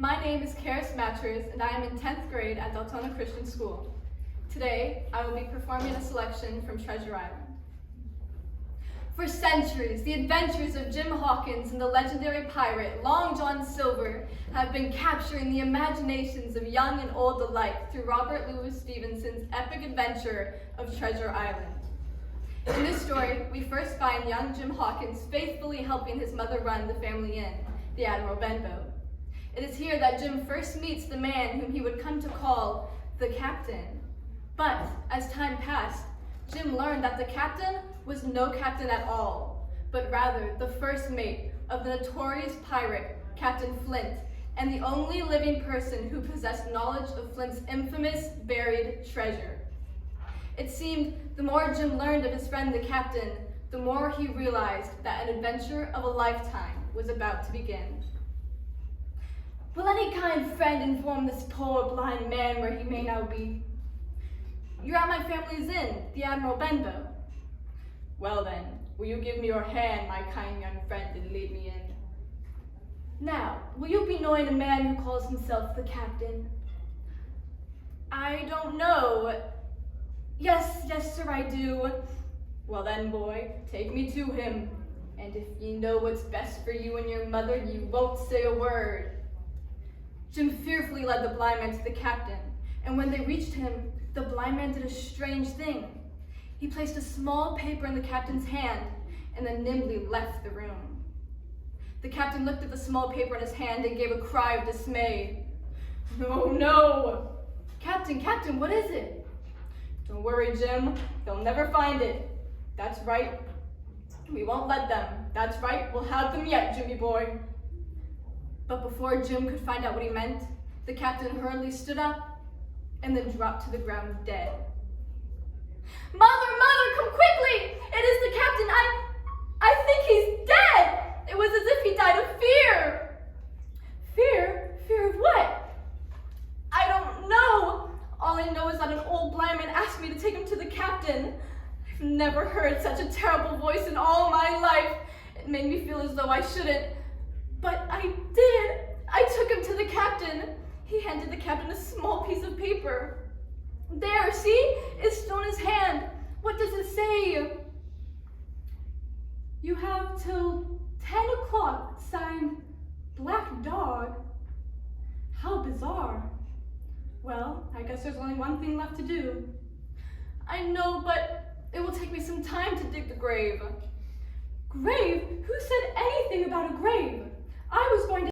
My name is Karis Matchers, and I am in 10th grade at Deltona Christian School. Today, I will be performing a selection from Treasure Island. For centuries, the adventures of Jim Hawkins and the legendary pirate Long John Silver have been capturing the imaginations of young and old alike through Robert Louis Stevenson's epic adventure of Treasure Island. In this story, we first find young Jim Hawkins faithfully helping his mother run the family inn, the Admiral Benbow. It is here that Jim first meets the man whom he would come to call the captain. But as time passed, Jim learned that the captain was no captain at all, but rather the first mate of the notorious pirate, Captain Flint, and the only living person who possessed knowledge of Flint's infamous buried treasure. It seemed the more Jim learned of his friend the captain, the more he realized that an adventure of a lifetime was about to begin. Will any kind friend inform this poor blind man where he may now be? You're at my family's inn, the Admiral Benbow. Well then, will you give me your hand, my kind young friend, and lead me in? Now, will you be knowing a man who calls himself the captain? I don't know. Yes, sir, I do. Well then, boy, take me to him. And if you know what's best for you and your mother, you won't say a word. Jim fearfully led the blind man to the captain, and when they reached him, the blind man did a strange thing. He placed a small paper in the captain's hand and then nimbly left the room. The captain looked at the small paper in his hand and gave a cry of dismay. Oh no! Captain, what is it? Don't worry, Jim. They'll never find it. That's right. We won't let them. That's right. We'll have them yet, Jimmy boy. But before Jim could find out what he meant, the captain hurriedly stood up and then dropped to the ground dead. Mother, come quickly! It is the captain. I think he's dead! It was as if he died of fear. Fear of what? I don't know. All I know is that an old blind man asked me to take him to the captain. I've never heard such a terrible voice in all my life. It made me feel as though I shouldn't. But I did. I took him to the captain. He handed the captain a small piece of paper. There, see? It's still in his hand. What does it say? You have till 10 o'clock, signed Black Dog. How bizarre. Well, I guess there's only one thing left to do. I know, but it will take me some time to dig the grave. Grave? Who said anything about a grave? I